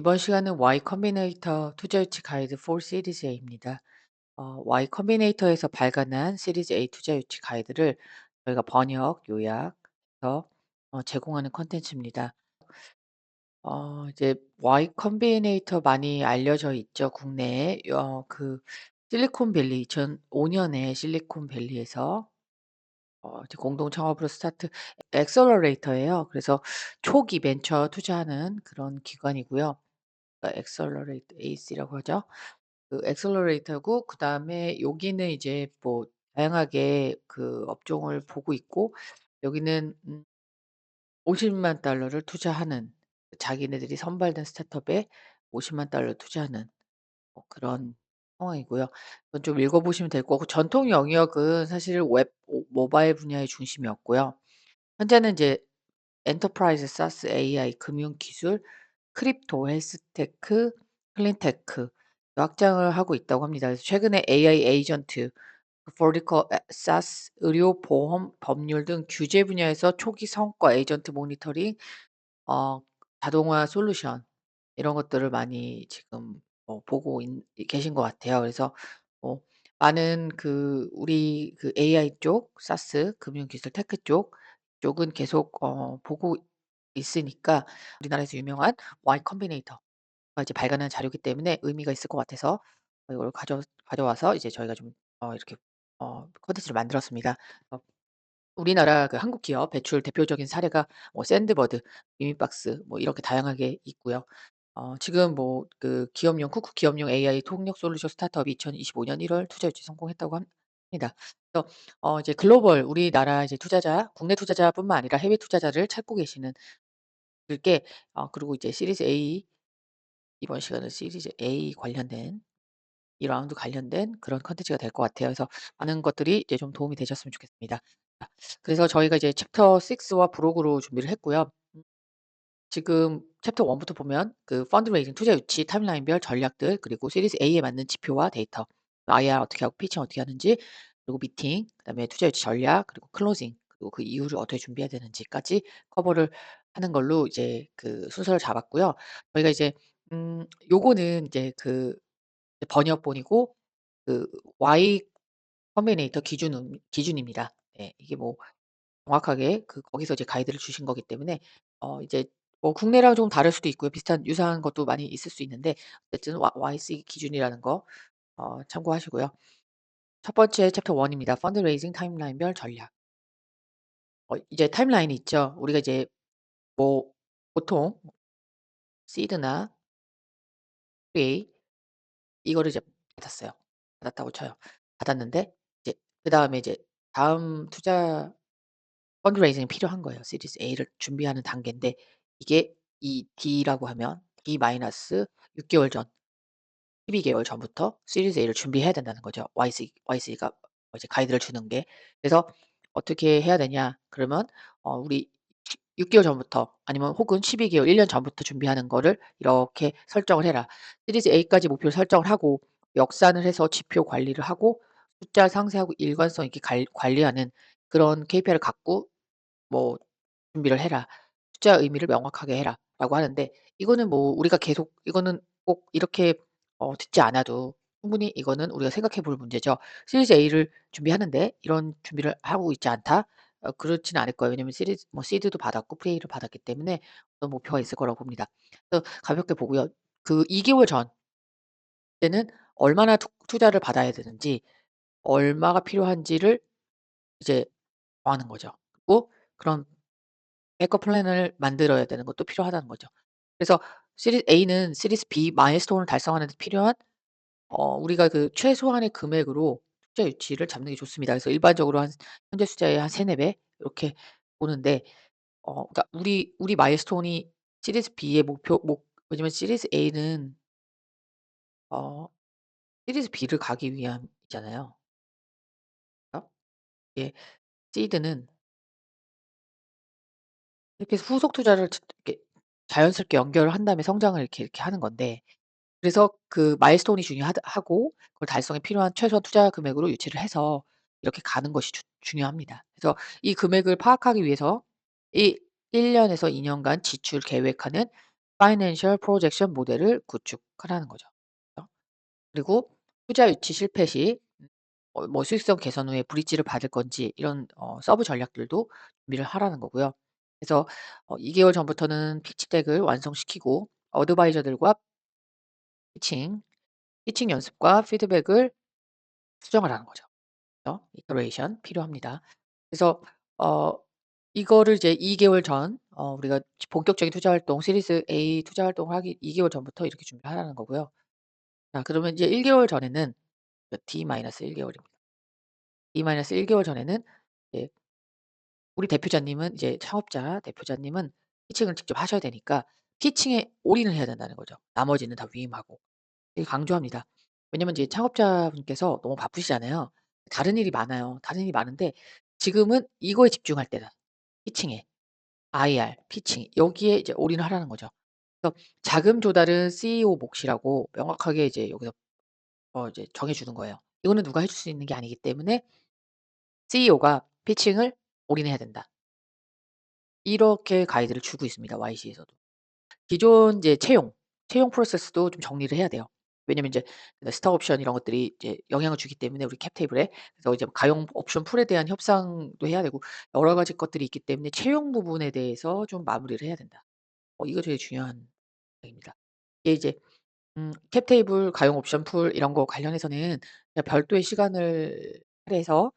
이번 시간은 Y 컴비네이터 투자 유치 가이드 4 시리즈 A입니다. Y 컴비네이터에서 발간한 시리즈 A 투자 유치 가이드를 저희가 번역, 요약해서 제공하는 콘텐츠입니다. 이제 Y 컴비네이터 많이 알려져 있죠, 국내에. 실리콘밸리 2005년에 실리콘밸리에서 이제 공동 창업으로 스타트 액셀러레이터예요. 그래서 초기 벤처 투자하는 그런 기관이고요. 액셀러레이터 AC라고 하죠. 그 액셀러레이터고 그다음에 여기는 이제 뭐 다양하게 그 업종을 보고 있고 여기는 50만 달러를 투자하는 자기네들이 선발된 스타트업에 50만 달러 투자하는 뭐 그런 상황이고요. 그건 좀 읽어 보시면 될 거고 전통 영역은 사실 모바일 분야의 중심이었고요. 현재는 이제 엔터프라이즈 사스 AI 금융 기술, 크립토, 헬스테크, 클린테크 확장을 하고 있다고 합니다. 그래서 최근에 AI 에이전트, 버티컬 사스, 의료, 보험, 법률 등 규제 분야에서 초기 성과 에이전트 모니터링, 어 자동화 솔루션 이런 것들을 많이 지금 보고 계신 것 같아요. 그래서 뭐 많은 우리 AI 쪽, 사스, 금융기술 테크 쪽은 계속 보고 있으니까 우리나라에서 유명한 Y 컴비네이터가 이제 발간한 자료이기 때문에 의미가 있을 것 같아서 이걸 가져와서 이제 저희가 좀 이렇게 콘텐츠를 만들었습니다. 어 우리나라 한국 기업 배출 대표적인 사례가 뭐 샌드버드, 미미박스 뭐 이렇게 다양하게 있고요. 지금 뭐 기업용 쿠쿠 기업용 AI 통역 솔루션 스타트업이 2025년 1월 투자 유치 성공했다고 합니다. 그래서 이제 글로벌 우리나라 이제 투자자, 국내 투자자뿐만 아니라 해외 투자자를 찾고 계시는 분들께 그리고 이제 시리즈 A 이번 시간은 시리즈 A 관련된 2 라운드 관련된 그런 콘텐츠가 될 것 같아요. 그래서 많은 것들이 이제 좀 도움이 되셨으면 좋겠습니다. 아 그래서 저희가 이제 챕터 6와 브로그로 준비를 했고요. 지금 챕터 1 부터 보면 펀드레이징 투자 유치 타임라인별 전략들 그리고 시리즈 A에 맞는 지표와 데이터, IR 어떻게 하고 피칭 어떻게 하는지 그리고 미팅 그다음에 투자 유치 전략 그리고 클로징 그리고 그 이후를 어떻게 준비해야 되는지까지 커버를 하는 걸로 이제 순서를 잡았고요. 저희가 이제 요거는 이제 번역본이고 그 Y 컴비네이터 기준입니다. 네. 이게 뭐 정확하게 거기서 이제 가이드를 주신 거기 때문에 이제 뭐 국내랑 좀 다를 수도 있고요. 비슷한 유사한 것도 많이 있을 수 있는데 어쨌든 YC 기준이라는 거 참고하시고요. 첫 번째 챕터 1 입니다. 펀드레이징 타임라인별 전략. 이제 타임라인이 있죠. 우리가 이제 뭐 보통 시드나 프리 이거를 이제 받았어요. 받았다고 쳐요. 받았는데 이제 그다음에 이제 다음 투자 펀드레이징이 필요한 거예요. 시리즈 A를 준비하는 단계인데 이게 이 D라고 하면 D 마이너스 6 개월 전, 12 개월 전부터 시리즈 A를 준비해야 된다는 거죠. YC가 이제 가이드를 주는 게. 그래서 어떻게 해야 되냐 그러면 우리 6 개월 전부터 아니면 혹은 12 개월 1년 전부터 준비하는 거를 이렇게 설정을 해라. 시리즈 A까지 목표를 설정을 하고 역산을 해서 지표 관리를 하고 숫자 상세하고 일관성 있게 관리하는 그런 KPI를 갖고 뭐 "준비를 해라. 숫자 의미를 명확하게 해라."라고 하는데 이거는 뭐 우리가 계속 이거는 꼭 이렇게 듣지 않아도 충분히 이거는 우리가 생각해 볼 문제죠. '시리즈 A를 준비하는데 이런 준비를 하고 있지 않다.' 그렇지는 않을 거예요. 왜냐면 시리즈 뭐 시드도 받았고 프리를 받았기 때문에 어떤 목표가 있을 거라고 봅니다. 그래서 가볍게 보고요. 2 개월 전 때는 얼마나 투자를 받아야 되는지 얼마가 필요한지를 이제 정하는 거죠. 그리고 그런 백업 플랜을 만들어야 되는 것도 필요하다는 거죠. 그래서 시리즈 A는 시리즈 B 마일스톤을 달성하는 데 필요한 우리가 최소한의 금액으로 투자 유치를 잡는 게 좋습니다. 그래서 일반적으로 한 현재 투자의 한 3-4배 이렇게 보는데 그러니까 우리 마일스톤이 시리즈 B의 왜냐면 시리즈 A는 어 시리즈 B를 가기 위함이잖아요. 그죠? 예. 시드는 이렇게 해서 후속 투자를 이렇게 자연스럽게 연결을 한 다음에 성장을 이렇게 하는 건데 그래서 마일스톤이 하고 그걸 달성에 필요한 최소한 투자 금액으로 유치를 해서 이렇게 가는 것이 중요합니다. 그래서 이 금액을 파악하기 위해서 이 1 년에서 2 년간 지출 계획하는 파이낸셜 프로젝션 모델을 구축하라는 거죠. 어 그리고 투자 유치 실패 시 뭐 수익성 개선 후에 브릿지를 받을 건지 이런 서브 전략들도 준비를 하라는 거고요. 그래서 2 개월 전부터는 피치 덱을 완성시키고 어드바이저들과 피칭, 피칭 연습과 피드백을 수정하라는 거죠. 이터레이션 필요합니다. 그래서 어 이거를 이제 2 개월 전 우리가 본격적인 투자 활동 시리즈 A 투자 활동을 하기 2 개월 전부터 이렇게 준비를 하라는 거고요. 자 그러면 이제 1 개월 전에는 D-1 개월입니다. D-1 개월 전에는 이제 우리 대표자님은 이제 창업자 대표자님은 피칭을 직접 하셔야 되니까 피칭에 올인을 해야 된다는 거죠. 나머지는 다 위임하고. 되게 강조합니다. 왜냐면 이제 창업자분께서 너무 바쁘시잖아요. 다른 일이 많아요. 다른 일이 많은데 지금은 이거에 집중할 때다. 피칭에. IR, 피칭 여기에 이제 올인을 하라는 거죠. 그래서 자금 조달은 CEO 몫이라고 명확하게 이제 여기서 이제 정해 주는 거예요. 이거는 누가 해줄 수 있는 게 아니기 때문에 CEO가 피칭을 올인해야 된다. 이렇게 가이드를 주고 있습니다, YC에서도. 기존 이제 채용 프로세스도 좀 정리를 해야 돼요. 왜냐면 이제 스톡 옵션 이런 것들이 이제 영향을 주기 때문에 우리 캡 테이블에. 그래서 이제 가용 옵션 풀에 대한 협상도 해야 되고 여러 가지 것들이 있기 때문에 채용 부분에 대해서 좀 마무리를 해야 된다. 이거 되게 중요한 입니다. 이게 이제 캡 테이블, 가용 옵션 풀 이런 거 관련해서는 그냥 별도의 시간을 할애해서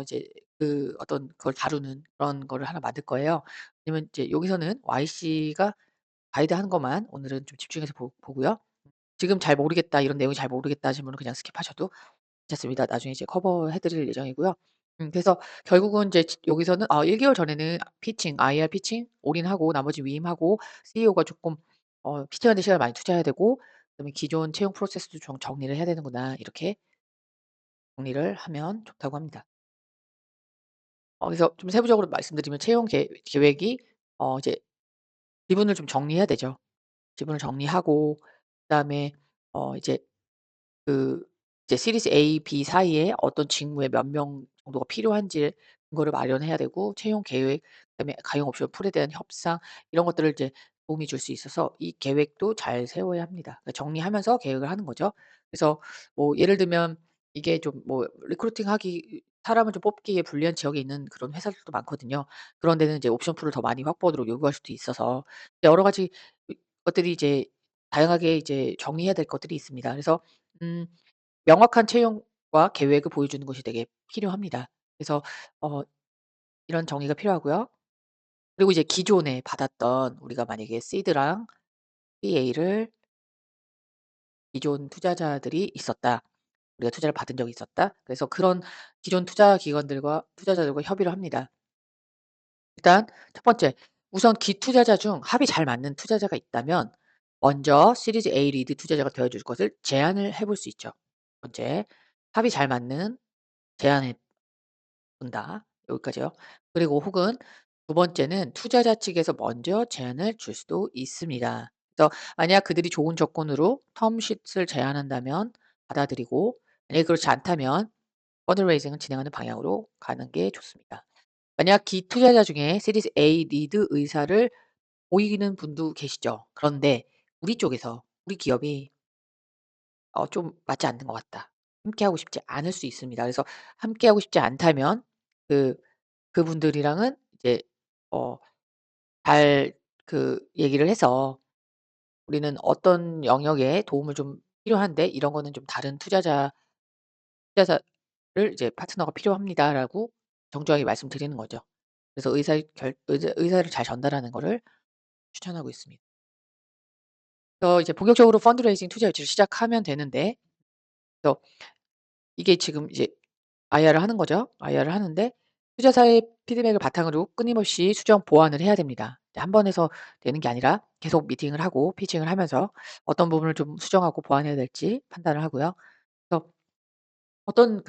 이제 그 어떤 그걸 다루는 그런 거를 하나 만들 거예요. 왜냐면 이제 여기서는 YC가 가이드하는 것만 오늘은 좀 집중해서 보고요. 지금 잘 모르겠다, 이런 내용이 잘 모르겠다 하시는 분은 그냥 스킵하셔도 괜찮습니다. 나중에 이제 커버해 드릴 예정이고요. 그래서 결국은 이제 여기서는 1 개월 전에는 피칭, IR 피칭 올인하고 나머지 위임하고 CEO가 조금 피칭하는 데 시간을 많이 투자해야 되고 그다음에 기존 채용 프로세스도 좀 정리를 해야 되는구나. 이렇게 정리를 하면 좋다고 합니다. 그래서 좀 세부적으로 말씀드리면 채용 계획이 이제 지분을 좀 정리해야 되죠. 지분을 정리하고 그다음에 이제 그 이제 시리즈 A, B 사이에 어떤 직무에 몇 명 정도가 필요한지 그거를 마련해야 되고 채용 계획 그다음에 가용 옵션 풀에 대한 협상 이런 것들을 이제 도움이 줄 수 있어서 이 계획도 잘 세워야 합니다. 그러니까 정리하면서 계획을 하는 거죠. 그래서 뭐 예를 들면 이게 좀 뭐 리크루팅하기 사람을 좀 뽑기에 불리한 지역에 있는 그런 회사들도 많거든요. 그런 데는 이제 옵션 풀을 더 많이 확보하도록 요구할 수도 있어서 여러 가지 것들이 이제 다양하게 이제 정리해야 될 것들이 있습니다. 그래서 음 명확한 채용과 계획을 보여주는 것이 되게 필요합니다. 그래서 어 이런 정리가 필요하고요. 그리고 이제 기존에 받았던 우리가 만약에 시드랑 A를 기존 투자자들이 있었다. 우리가 투자를 받은 적이 있었다. 그래서 그런 기존 투자 기관들과 투자자들과 협의를 합니다. 일단 첫 번째, 우선 기투자자 중 합이 잘 맞는 투자자가 있다면 먼저 시리즈 A 리드 투자자가 되어 줄 것을 제안을 해볼 수 있죠. 첫 번째, 합이 잘 맞는 제안해 본다. 여기까지요. 그리고 혹은 두 번째는 투자자 측에서 먼저 제안을 줄 수도 있습니다. 그래서 만약 그들이 좋은 조건으로 텀sheet을 제안한다면 받아들이고 만약에 그렇지 않다면 펀드레이징을 진행하는 방향으로 가는 게 좋습니다. 만약 기투자자 중에 시리즈 A 리드 의사를 보이는 분도 계시죠. 그런데 우리 쪽에서 우리 기업이 좀 맞지 않는 것 같다. 함께하고 싶지 않을 수 있습니다. 그래서 함께하고 싶지 않다면 그 그분들이랑은 이제 어 잘 얘기를 해서 "우리는 어떤 영역에 도움을 좀 필요한데 이런 거는 좀 다른 투자자를 이제 파트너가 필요합니다."라고 정중하게 말씀드리는 거죠. 그래서 의사를 잘 전달하는 거를 추천하고 있습니다. 그래서 이제 본격적으로 펀드레이징 투자 유치를 시작하면 되는데 그래서 이게 지금 이제 IR을 하는 거죠. IR을 하는데 투자사의 피드백을 바탕으로 끊임없이 수정 보완을 해야 됩니다. 이제 한 번 해서 되는 게 아니라 계속 미팅을 하고 피칭을 하면서 어떤 부분을 좀 수정하고 보완해야 될지 판단을 하고요. 그래서 어떤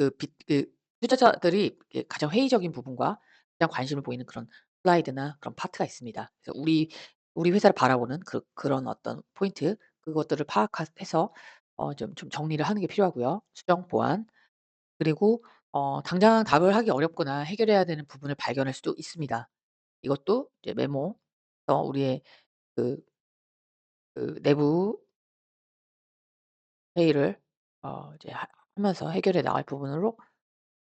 투자자들이 이렇게 가장 회의적인 부분과 가장 관심을 보이는 그런 슬라이드나 그런 파트가 있습니다. 그래서 우리 회사를 바라보는 그런 어떤 포인트 그것들을 해서 좀 정리를 하는 게 필요하고요. 수정 보완. 그리고 당장 답을 하기 어렵거나 해결해야 되는 부분을 발견할 수도 있습니다. 이것도 이제 메모 우리의 그 그 내부 회의를 이제 하면서 해결해 나갈 부분으로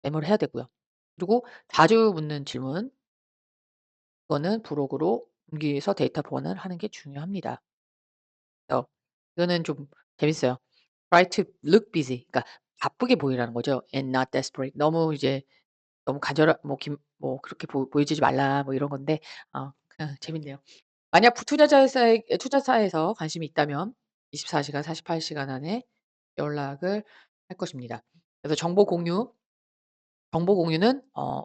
메모를 해야 되고요. 그리고 자주 묻는 질문, 그거는 부록으로 옮겨서 데이터 보완을 하는 게 중요합니다. 그래서 이거는 좀 재밌어요. Try to look busy, 그러니까 바쁘게 보이라는 거죠. And not desperate. 너무 이제 너무 간절하 뭐 뭐 그렇게 보여지지 말라 뭐 이런 건데 그냥 재밌네요. 만약 투자사에서 관심이 있다면 24 시간, 48 시간 안에 연락을 할 것입니다. 그래서 정보 공유는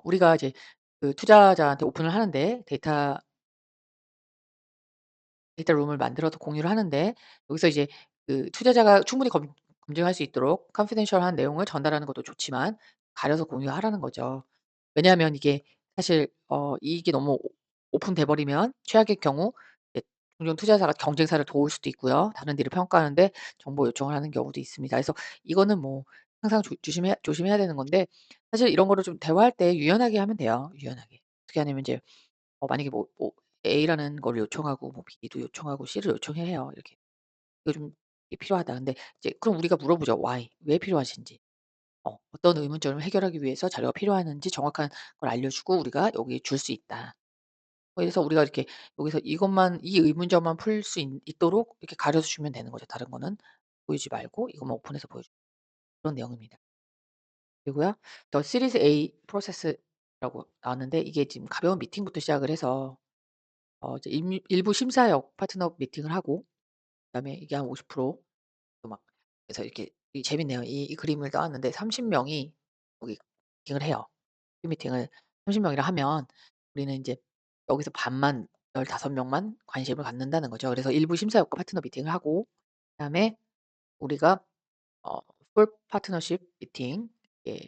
우리가 이제 그 투자자한테 오픈을 하는데 데이터 룸을 만들어서 공유를 하는데, 여기서 이제 그 투자자가 충분히 검증할 수 있도록 confidential한 내용을 전달하는 것도 좋지만 가려서 공유하라는 거죠. 왜냐하면 이게 사실 이익이 너무 오픈돼 버리면 최악의 경우 이제 종종 투자자가 경쟁사를 도울 수도 있고요. 다른 데를 평가하는데 정보 요청을 하는 경우도 있습니다. 그래서 이거는 뭐 항상 조심해야 되는 건데, 사실 이런 거를 좀 대화할 때 유연하게 하면 돼요, 유연하게. 어떻게 하냐면 이제 만약에 뭐 A라는 걸 요청하고 뭐 B도 요청하고 C를 요청해요. 이렇게 "이거 좀 이게 필요하다." 근데 이제 그럼 우리가 물어보죠. Why? 왜 필요하신지. 어떤 의문점을 해결하기 위해서 자료가 필요하는지 정확한 걸 알려주고 우리가 여기 줄 수 있다. 그래서 우리가 이렇게 여기서 이것만 이 의문점만 풀 수 있도록 이렇게 가려서 주면 되는 거죠. 다른 거는 보이지 말고 이것만 오픈해서 보여주는 그런 내용입니다. 그리고요. 더 시리즈 A 프로세스라고 나왔는데, 이게 지금 가벼운 미팅부터 시작을 해서 이제 일부 심사역 파트너 미팅을 하고, 그다음에 이게 한 50%또 막, 그래서 이렇게 재밌네요. 이 그림을 떠왔는데 30 명이 거기 미팅을 해요. 팀 미팅을 30 명이라 하면 우리는 인제 여기서 반만 15 명만 관심을 갖는다는 거죠. 그래서 일부 심사역과 파트너 미팅을 하고, 그다음에 우리가 어 풀 파트너십 미팅, 예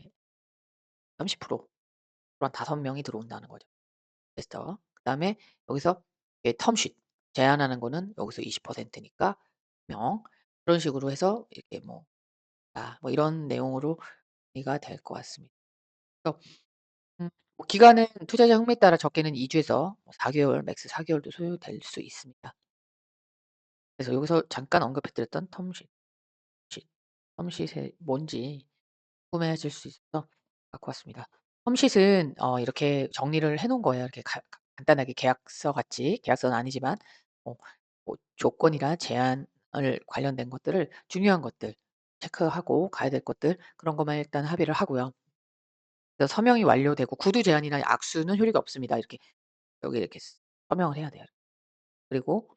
30%, 한 5 명이 들어온다는 거죠. 그래서 그다음에 여기서 텀쉿 제안하는 거는 여기서 20% 니까 명, 그런 식으로 해서 이렇게 뭐 이런 내용으로 이해가 될 것 같습니다. 그래서 뭐 기간은 투자자 흥미에 따라 적게는 2 주에서 뭐 4 개월, 맥스 4 개월도 소요될 수 있습니다. 그래서 여기서 잠깐 언급해 드렸던 텀쉿, 텀쉿이 뭔지 궁금해하실 수 있어서 갖고 왔습니다. 텀쉿은 이렇게 정리를 해 놓은 거예요. 이렇게 간단하게 계약서 같이, 계약서는 아니지만 뭐 조건이나 제한을 관련된 것들을, 중요한 것들 체크하고 가야 될 것들, 그런 것만 일단 합의를 하고요. 그래서 서명이 완료되고 구두 제한이나 악수는 효력이 없습니다. 이렇게 여기 이렇게 서명을 해야 돼요. 그리고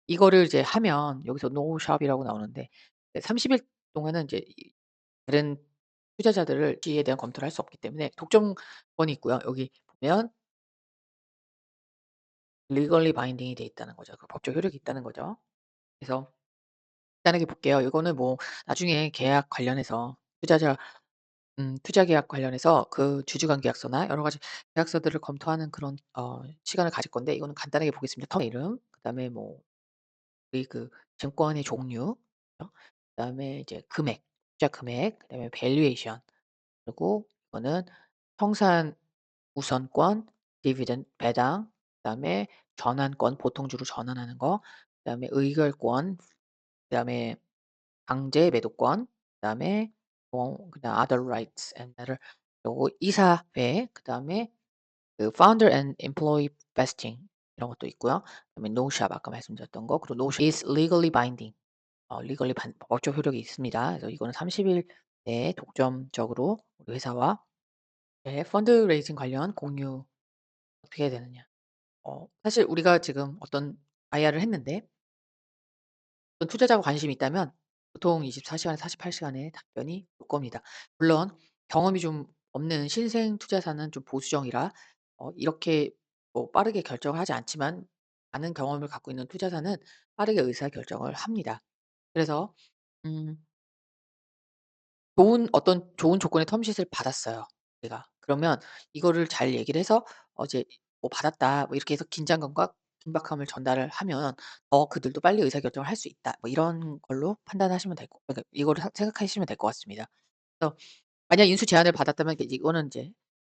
이거를 이제 하면 여기서 노 숍이라고 나오는데, 30일 동안은 이제 다른 투자자들을 지에 대한 검토를 할 수 없기 때문에 독점권이 있고요. 여기 보면 legally binding이 돼 있다는 거죠. 그 법적 효력이 있다는 거죠. 그래서 간단하게 볼게요. 이거는 뭐 나중에 계약 관련해서 투자 계약 관련해서 그 주주관 계약서나 여러 가지 계약서들을 검토하는 그런 시간을 가질 건데, 이거는 간단하게 보겠습니다. 텀 이름, 그다음에 뭐 우리 그 증권의 종류, 그다음에 이제 금액, 투자 금액, 그다음에 밸류에이션, 그리고 이거는 청산 우선권, 디비덴드 배당, 그다음에 전환권, 보통주로 전환하는 거, 그다음에 의결권, 그다음에 강제 매도권, 그다음에 그다음 other rights and better, 요거 이사회, 그다음에 그 founder and employee vesting 이런 것도 있고요. 그다음에 no shop 아까 말씀드렸던 거, 그리고 no shop is legally binding, legally 법적 효력이 있습니다. 그래서 이거는 30일 내에 독점적으로 우리 회사와 펀드 레이징 관련 공유 어떻게 해야 되느냐. 사실 우리가 지금 어떤 IR을 했는데 어떤 투자자가 관심이 있다면 보통 24 시간에서 48 시간의 답변이 올 겁니다. 물론 경험이 좀 없는 신생 투자사는 좀 보수적이라 이렇게 뭐 빠르게 결정을 하지 않지만, 많은 경험을 갖고 있는 투자사는 빠르게 의사결정을 합니다. 그래서 음 좋은 조건의 텀sheet을 받았어요, 내가. 그러면 이거를 잘 얘기를 해서 이제 뭐 "받았다." 뭐 이렇게 해서 긴장감과 긴박함을 전달을 하면 그들도 빨리 의사결정을 할 수 있다. 뭐 이런 걸로 판단하시면 될 거, 그러니까 이거를 생각하시면 될 것 같습니다. 그래서 만약 인수 제안을 받았다면 이제 이거는 이제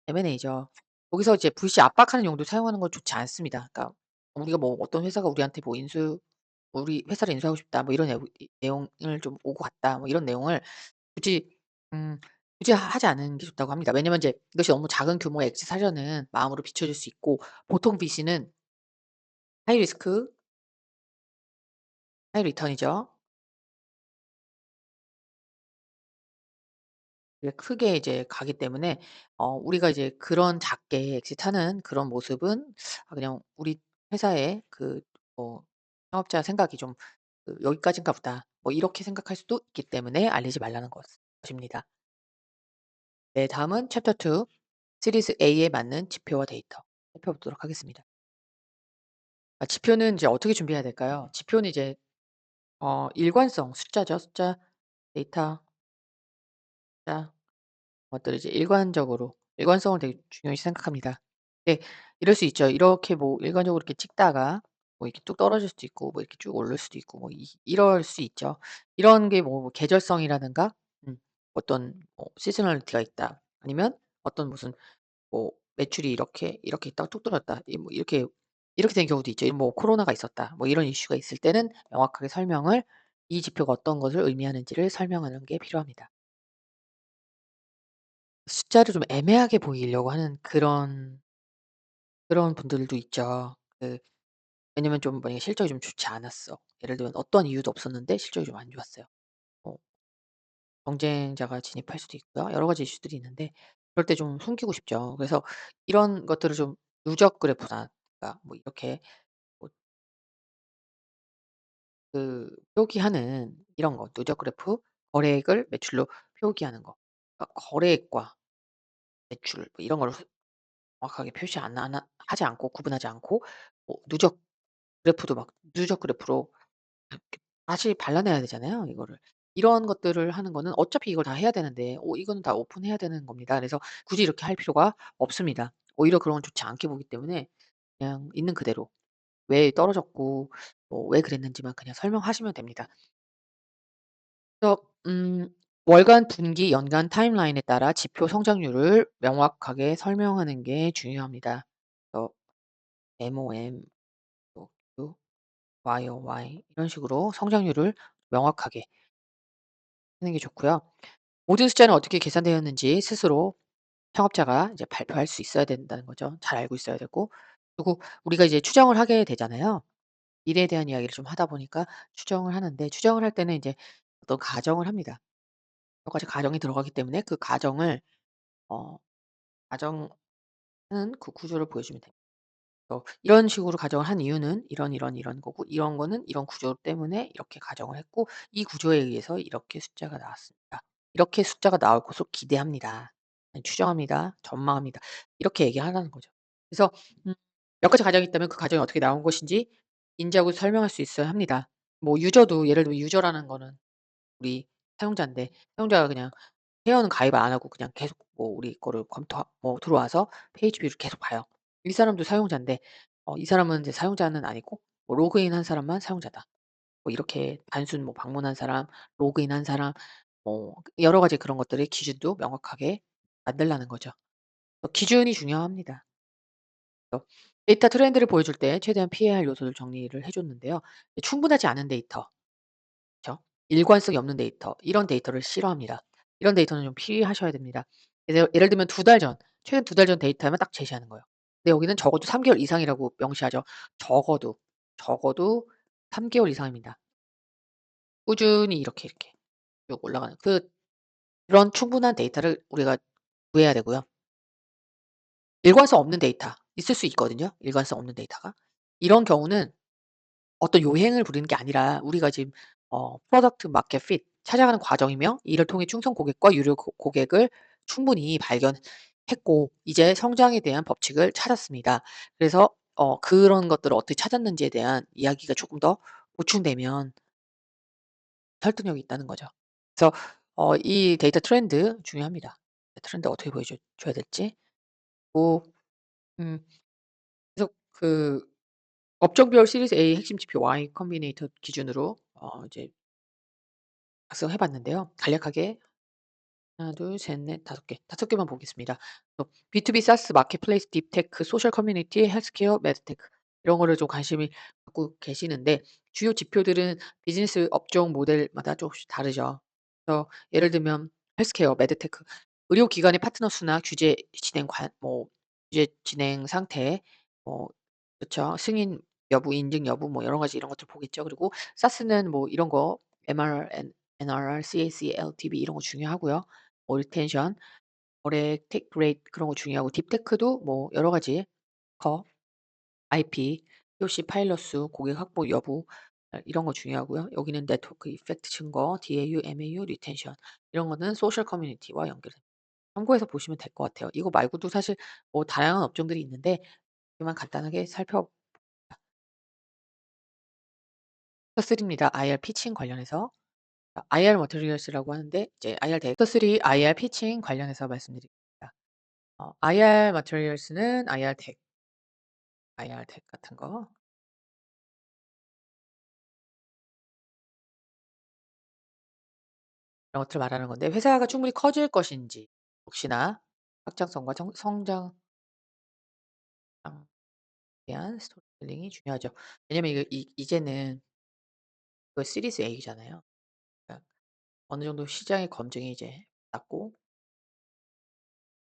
M&A죠. 거기서 이제 VC 압박하는 용도로 사용하는 건 좋지 않습니다. 그러니까 우리가 뭐 어떤 회사가 우리한테 뭐 인수 "우리 회사를 인수하고 싶다." 뭐 이런 내용을 좀 오고 갔다. 뭐 이런 내용을 굳이 음 굳이 하지 않은 게 좋다고 합니다. 왜냐면 이제 이것이 너무 작은 규모의 엑짓 하려는 마음으로 비춰질 수 있고, 보통 VC는 하이 리스크 하이 리턴이죠. 이게 크게 이제 가기 때문에 우리가 이제 그런 작게 엑짓하는 그런 모습은 그냥 우리 회사의 창업자 생각이 좀 '여기까지인가 보다.' 뭐 이렇게 생각할 수도 있기 때문에 알리지 말라는 것입니다. 네, 다음은 챕터 2, 시리즈 A에 맞는 지표와 데이터 살펴보도록 하겠습니다. 지표는 이제 어떻게 준비해야 될까요? 지표는 이제 일관성, 숫자죠. 숫자, 데이터, 숫자, 것들을 이제 일관성을 되게 중요시 생각합니다. 네. 이럴 수 있죠. 이렇게 뭐 일관적으로 이렇게 찍다가 뭐 이렇게 뚝 떨어질 수도 있고 뭐 이렇게 쭉 오를 수도 있고 뭐 이럴 수 있죠. 이런 게 뭐 계절성이라든가 어떤 시즈널리티가 있다. 아니면 어떤 무슨 매출이 이렇게 있다가 뚝 떨어졌다. 이 뭐 이렇게 된 경우도 있죠. 뭐 코로나가 있었다. 뭐 이런 이슈가 있을 때는 명확하게 설명을, 이 지표가 어떤 것을 의미하는지를 설명하는 게 필요합니다. 숫자를 좀 애매하게 보이려고 하는 그런 분들도 있죠. 왜냐면 좀 만약에 실적이 좀 좋지 않았어. 예를 들면 어떤 이유도 없었는데 실적이 좀 안 좋았어요. 뭐 경쟁자가 진입할 수도 있고요. 여러 가지 이슈들이 있는데 그럴 때 좀 숨기고 싶죠. 그래서 이런 것들을 좀 누적 그래프나, 그러니까 뭐 이렇게 뭐 표기하는 이런 거, 누적 그래프, 거래액을 매출로 표기하는 거. 그러니까 거래액과 매출 뭐 이런 거를 정확하게 표시 안 하지 않고, 구분하지 않고 누적 그래프도 막 누적 그래프로 이렇게 다시 발라내야 되잖아요, 이거를. 이런 것들을 하는 거는 어차피 이걸 다 해야 되는데 이거는 다 오픈해야 되는 겁니다. 그래서 굳이 이렇게 할 필요가 없습니다. 오히려 그런 건 좋지 않게 보기 때문에 그냥 있는 그대로 왜 떨어졌고 왜 그랬는지만 그냥 설명하시면 됩니다. 그래서 월간, 분기, 연간 타임라인에 따라 지표 성장률을 명확하게 설명하는 게 중요합니다. 그래서 MOM, Q, YOY 이런 식으로 성장률을 명확하게 하는 게 좋고요. 모든 숫자는 어떻게 계산되었는지 스스로 창업자가 이제 발표할 수 있어야 된다는 거죠. 잘 알고 있어야 되고. 그리고 우리가 이제 추정을 하게 되잖아요. 미래에 대한 이야기를 좀 하다 보니까 추정을 하는데, 추정을 할 때는 이제 어떤 가정을 합니다. 여러 가지 가정이 들어가기 때문에 그 가정을 어 가정하는 그 구조를 보여주면 됩니다. 이런 식으로 가정을 한 이유는 이런 거고, 이런 거는 이런 구조 때문에 이렇게 가정을 했고, 이 구조에 의해서 이렇게 숫자가 나왔습니다. 이렇게 숫자가 나올 것으로 기대합니다. 아니 추정합니다. 전망합니다. 이렇게 얘기하라는 거죠. 그래서 음 몇 가지 가정이 있다면 그 가정이 어떻게 나온 것인지 인지하고 설명할 수 있어야 합니다. 뭐 유저도, 예를 들면 유저라는 거는 우리 사용자인데, 사용자가 그냥 회원은 가입을 안 하고 그냥 계속 우리 거를 들어와서 페이지 뷰를 계속 봐요. 이 사람도 사용자인데 이 사람은 이제 사용자는 아니고 로그인한 사람만 사용자다. 뭐 이렇게 단순 방문한 사람, 로그인한 사람, 여러 가지 그런 것들의 기준도 명확하게 만들라는 거죠. 기준이 중요합니다. 그래서 데이터 트렌드를 보여줄 때 최대한 피해야 할 요소를 정리를 해 줬는데요. 충분하지 않은 데이터, 그쵸? 일관성이 없는 데이터, 이런 데이터를 싫어합니다. 이런 데이터는 좀 피하셔야 됩니다. 그래서 예를 들면 두 달 전, 최근 두 달 전 데이터만 딱 제시하는 거예요. 근데 여기는 적어도 3 개월 이상이라고 명시하죠. 적어도, 적어도 3 개월 이상입니다. 꾸준히 이렇게 쭉 올라가는 그런 충분한 데이터를 우리가 구해야 되고요. 일관성 없는 데이터 있을 수 있거든요, 일관성 없는 데이터가. 이런 경우는 어떤 요행을 부리는 게 아니라 우리가 지금 프로덕트 마켓 핏 찾아가는 과정이며, 이를 통해 충성 고객과 유료 고객을 충분히 발견했고 이제 성장에 대한 법칙을 찾았습니다. 그래서 그런 것들을 어떻게 찾았는지에 대한 이야기가 조금 더 보충되면 설득력이 있다는 거죠. 그래서 이 데이터 트렌드 중요합니다. 트렌드 어떻게 줘야 될지. 뭐 음 그래서 업종별 시리즈 A 핵심 지표 Y 컴비네이터 기준으로 이제 작성해 봤는데요. 간략하게 하나 둘 셋 넷 다섯 개, 다섯 개만 보겠습니다. B2B 사스, 마켓플레이스, 딥테크, 소셜 커뮤니티, 헬스케어, 매드테크 이런 거를 좀 관심이 갖고 계시는데, 주요 지표들은 비즈니스 업종 모델마다 조금씩 다르죠. 그래서 예를 들면 헬스케어, 메드테크, 의료기관의 파트너 수나 규제 진행 관 뭐 규제 진행 상태, 뭐 그렇죠. 승인 여부, 인증 여부 뭐 여러 가지 이런 것들 보겠죠. 그리고 사스는 뭐 이런 거 MRR, NRR, CAC, LTV 이런 거 중요하고요. 뭐 리텐션, 거래 take rate 그런 거 중요하고 딥테크도 뭐 여러 가지 거 IP, POC 파일럿 수, 고객 확보 여부 이런 거 중요하고요. 여기는 네트워크 이펙트 증거, DAU, MAU, 리텐션 이런 거는 소셜 커뮤니티와 연결됩니다. 참고해서 보시면 될 것 같아요. 이거 말고도 사실 뭐 다양한 업종들이 있는데 이만 간단하게 살펴 챕터 3입니다. IR 피칭 관련해서. IR 머티리얼스라고 하는데 이제 IR 덱 챕터 3 IR 피칭 관련해서 말씀드리겠습니다. IR 머티리얼스는 IR 덱 같은 거 이런 것들을 말하는 건데 회사가 충분히 커질 것인지 혹시나 확장성과 성장에 대한 스토리텔링이 중요하죠. 왜냐면 이거 이제는 그 시리즈 A잖아요. 그러니까 어느 정도 시장의 검증이 이제 났고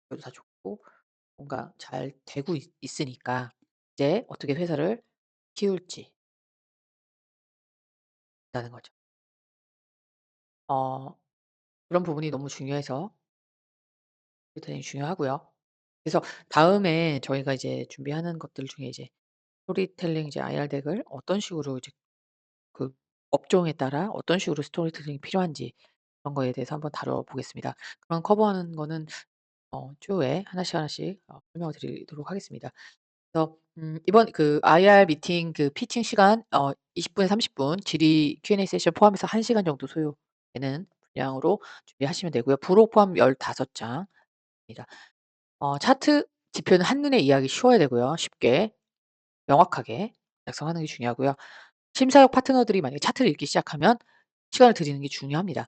그래도 다 좋고 뭔가 잘 되고 있으니까 이제 어떻게 회사를 키울지 라는 거죠. 어 그런 부분이 너무 중요해서 스토리텔링이 중요하고요. 그래서 다음에 저희가 이제 준비하는 것들 중에 이제 스토리텔링 이제 IR 덱을 어떤 식으로 이제 그 업종에 따라 어떤 식으로 스토리텔링이 필요한지 그런 거에 대해서 한번 다뤄보겠습니다. 그런 커버하는 거는 추후에 하나씩 하나씩 설명을 드리도록 하겠습니다. 그래서 이번 그 IR 미팅 그 피칭 시간 20 분에서 30분 질의 Q&A 세션 포함해서 1 시간 정도 소요되는 분량으로 준비하시면 되고요. 부록 포함 15 장입니다. 차트 지표는 한눈에 이해하기 쉬워야 되고요. 쉽게 명확하게 작성하는 게 중요하고요. 심사역 파트너들이 만약에 차트를 읽기 시작하면 시간을 드리는 게 중요합니다.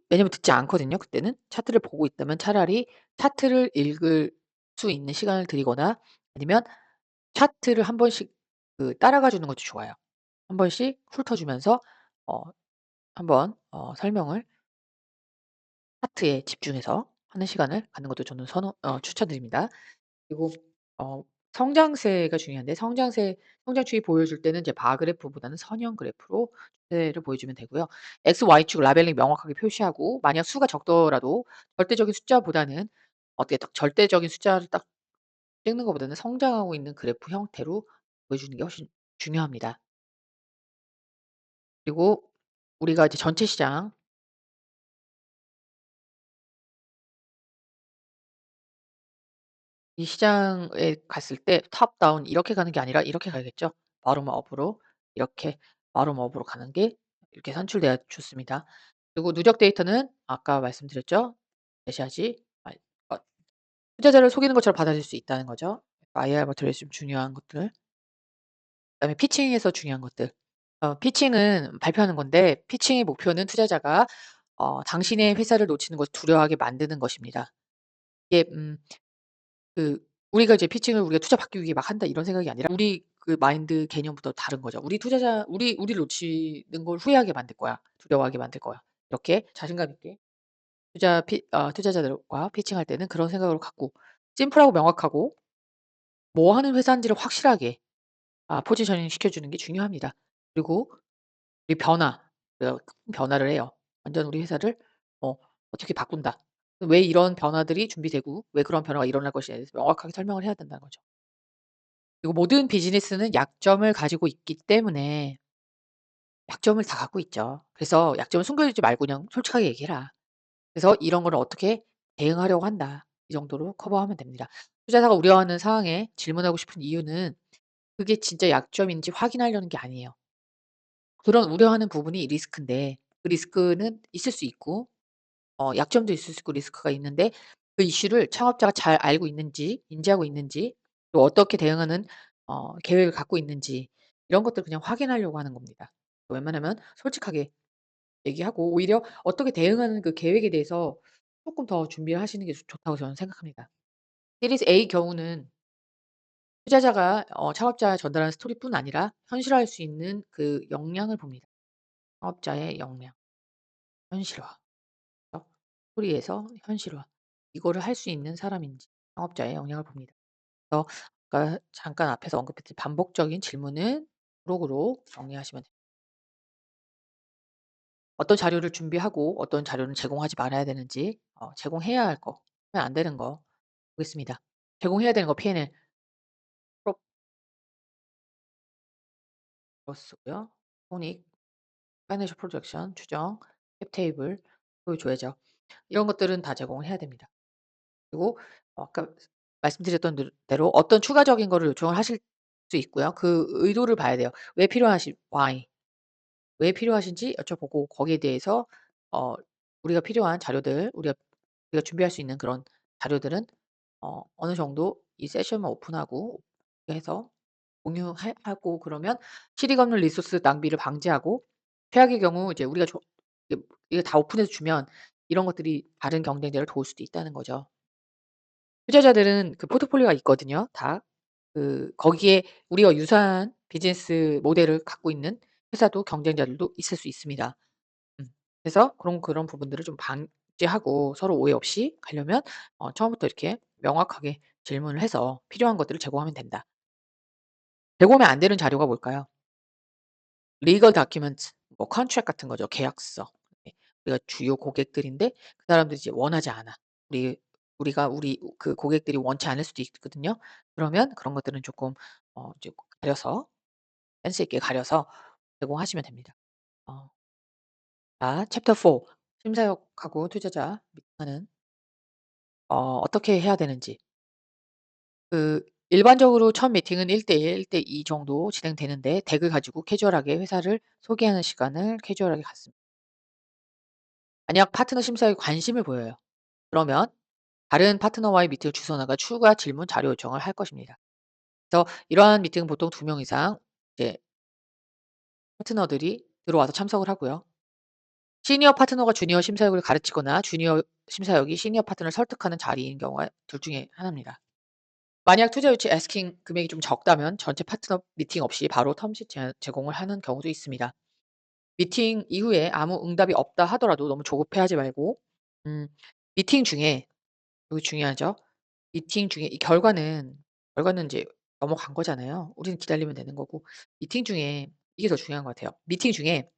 왜냐면 듣지 않거든요 그때는. 차트를 보고 있다면 차라리 차트를 읽을 수 있는 시간을 드리거나 아니면 차트를 한 번씩 따라가 주는 것도 좋아요. 한 번씩 훑어 주면서 어 한번 설명을 차트에 집중해서 하는 시간을 갖는 것도 저는 추천드립니다. 그리고 어 성장세가 중요한데 성장축이 보여줄 때는 이제 바 그래프보다는 선형 그래프로 추세를 보여주면 되고요. X, Y축 라벨링 명확하게 표시하고 만약 수가 적더라도 절대적인 숫자보다는 어떻게 딱 절대적인 숫자를 딱 찍는 것보다는 성장하고 있는 그래프 형태로 보여주는 게 훨씬 중요합니다. 그리고 우리가 이제 전체 시장 이 시장에 갔을 때 탑 다운 이렇게 가는 게 아니라 이렇게 가야겠죠. 바텀 업으로 이렇게 바텀 업으로 가는 게 이렇게 산출돼야 좋습니다. 그리고 누적 데이터는 아까 말씀드렸죠. 제시하지 말 투자자를 속이는 것처럼 받아들일 수 있다는 거죠. IR 버튼에 좀 중요한 것들. 그다음에 피칭에서 중요한 것들. 피칭은 발표하는 건데 피칭의 목표는 투자자가 당신의 회사를 놓치는 것을 두려워하게 만드는 것입니다. 이게 그 우리가 이제 피칭을 우리가 투자 받기 위해 막 한다 이런 생각이 아니라 우리 그 마인드 개념부터 다른 거죠. 우리를 놓치는 걸 후회하게 만들 거야. 두려워하게 만들 거야. 이렇게 자신감 있게 투자자들과 피칭할 때는 그런 생각을 갖고 심플하고 명확하고 뭐 하는 회사인지를 확실하게 포지셔닝 시켜주는 게 중요합니다. 그리고 우리 큰 변화를 해요. 완전 우리 회사를 어 어떻게 바꾼다. 왜 이런 변화들이 준비되고 왜 그런 변화가 일어날 것이냐에 대해서 명확하게 설명을 해야 된다는 거죠. 그리고 모든 비즈니스는 약점을 가지고 있기 때문에 약점을 다 갖고 있죠. 그래서 약점을 숨겨두지 말고 그냥 솔직하게 얘기해라. 그래서 이런 거를 어떻게 대응하려고 한다. 이 정도로 커버하면 됩니다. 투자자가 우려하는 사항에 질문하고 싶은 이유는 그게 진짜 약점인지 확인하려는 게 아니에요. 그런 우려하는 부분이 리스크인데 그 리스크는 있을 수 있고 약점도 있을 수 있고 리스크가 있는데 그 이슈를 창업자가 잘 알고 있는지 인지하고 있는지 또 어떻게 대응하는 계획을 갖고 있는지 이런 것들을 그냥 확인하려고 하는 겁니다. 웬만하면 솔직하게 얘기하고 오히려 어떻게 대응하는 그 계획에 대해서 쪼끔 더 준비를 하시는 게 좋다고 저는 생각합니다. 시리즈 A 경우는 투자자가 창업자에 전달하는 스토리뿐 아니라 현실화할 수 있는 그 역량을 봅니다. 창업자의 역량, 현실화. 스토리에서 현실화. 이거를 할 수 있는 사람인지 창업자의 역량을 봅니다. 그래서 아까 잠깐 앞에서 언급했듯이 반복적인 질문은 부록으로 정리하시면 됩니다. 어떤 자료를 준비하고 어떤 자료는 제공하지 말아야 되는지 제공해야 할 거, 하면 안 되는 거 보겠습니다. 제공해야 되는 거 P&L 프로세스고요. 손익, 파이낸셜 프로젝션, 추정, 캡 테이블 보여줘야죠. 이런 것들은 다 제공을 해야 됩니다. 그리고 아까 말씀드렸던 대로 어떤 추가적인 거를 요청을 하실 수 있고요. 그 의도를 봐야 돼요. 왜 필요하신 why 왜 필요하신지 여쭤보고 거기에 대해서 어 우리가 필요한 자료들 우리가 준비할 수 있는 그런 자료들은 어느 정도 이 세션만 오픈하고 해서 하고 그러면 실익 없는 리소스 낭비를 방지하고 최악의 경우 이제 우리가 이게 다 오픈해서 주면 이런 것들이 다른 경쟁자를 도울 수도 있다는 거죠. 투자자들은 그 포트폴리오가 있거든요 다. 거기에 우리와 유사한 비즈니스 모델을 갖고 있는 회사도 경쟁자들도 있을 수 있습니다. 음. 그래서 그런 부분들을 좀 방지하고 서로 오해 없이 가려면 처음부터 이렇게 명확하게 질문을 해서 필요한 것들을 제공하면 된다. 제공하면 안 되는 자료가 뭘까요? 리걸 다큐멘트 뭐 컨트랙 같은 거죠. 계약서. 네. 우리가 주요 고객들인데 그 사람들이 이제 원하지 않아. 우리 그 고객들이 원치 않을 수도 있거든요. 그러면 그런 것들은 쪼끔 이제 가려서 센스 있게 가려서 제공하시면 됩니다. 어 자 챕터 4 심사역하고 투자자 미팅하는 어떻게 해야 되는지. 일반적으로 첫 미팅은 1대1, 1대2 정도 진행되는데 덱을 가지고 캐주얼하게 회사를 소개하는 시간을 캐주얼하게 갖습니다. 만약 파트너 심사에 관심을 보여요. 그러면 다른 파트너와의 미팅을 주선화가 추가 질문 자료 요청을 할 것입니다. 그래서 이러한 미팅은 보통 2명 이상 이제 파트너들이 들어와서 참석을 하고요. 시니어 파트너가 주니어 심사역을 가르치거나 주니어 심사역이 시니어 파트너를 설득하는 자리인 경우가 둘 중에 하나입니다. 만약 투자 유치 애스킹 금액이 좀 적다면 전체 파트너 미팅 없이 바로 텀sheet 제공을 하는 경우도 있습니다. 미팅 이후에 아무 응답이 없다 하더라도 너무 조급해하지 말고 음 미팅 중에 이거 중요하죠. 미팅 중에 이 결과는 인제 넘어간 거잖아요. 우리는 기다리면 되는 거고 미팅 중에 이게 더 중요한 것 같아요. 미팅 중에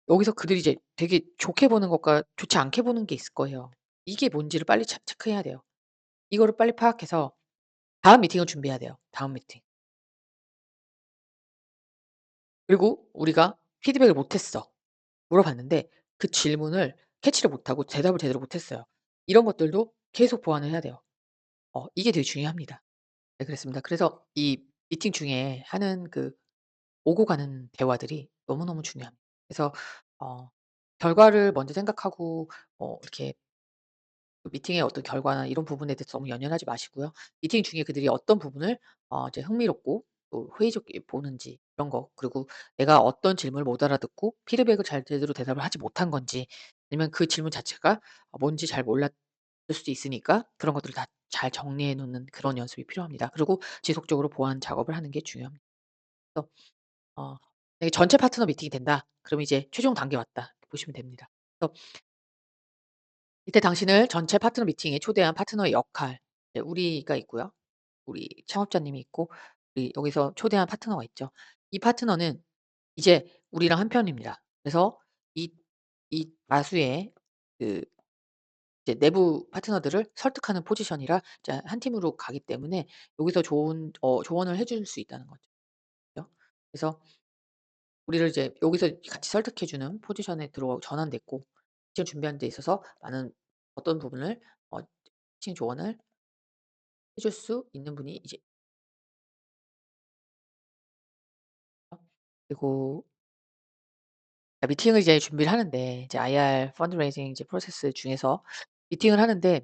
여기서 그들이 이제 되게 좋게 보는 것과 좋지 않게 보는 게 있을 거예요. 이게 뭔지를 빨리 체크해야 돼요. 이거를 빨리 파악해서 다음 미팅을 준비해야 돼요, 다음 미팅. 그리고 우리가 피드백을 못 했어. 물어봤는데 그 질문을 캐치를 못하고 대답을 제대로 못 했어요. 이런 것들도 계속 보완을 해야 돼요. 이게 되게 중요합니다. 네 그렇습니다. 그래서 이 미팅 중에 하는 오고 가는 대화들이 너무너무 중요합니다. 그래서 어 결과를 먼저 생각하고 이렇게 미팅의 어떤 결과나 이런 부분에 대해서 너무 연연하지 마시고요. 미팅 중에 그들이 어떤 부분을 이제 흥미롭고 또 회의적게 보는지 이런 거 그리고 내가 어떤 질문을 못 알아듣고 피드백을 제대로 대답을 하지 못한 건지 아니면 그 질문 자체가 뭔지 잘 몰랐을 수도 있으니까 그런 것들을 다 잘 정리해 놓는 그런 연습이 필요합니다. 그리고 지속적으로 보완 작업을 하는 게 중요합니다. 그래서 만약에 전체 파트너 미팅이 된다. 그럼 이제 최종 단계 왔다. 이렇게 보시면 됩니다. 그래서 이때 당신을 전체 파트너 미팅에 초대한 파트너의 역할 우리가 있고요. 우리 창업자님이 있고 우리 여기서 초대한 파트너가 있죠. 이 파트너는 이제 우리랑 한 편입니다. 그래서 이 다수의 그 이제 내부 파트너들을 설득하는 포지션이라 이제 한 팀으로 가기 때문에 여기서 좋은 조언을 해줄 수 있다는 거죠. 그죠? 그래서 우리를 이제 여기서 같이 설득해 주는 포지션에 전환됐고 미션을 준비하는 데 있어서 많은 어떤 부분을 코칭 조언을 해줄 수 있는 분이 이제 그리고 미팅을 이제 준비를 하는데 이제 IR 펀드레이징 이제 프로세스 중에서 미팅을 하는데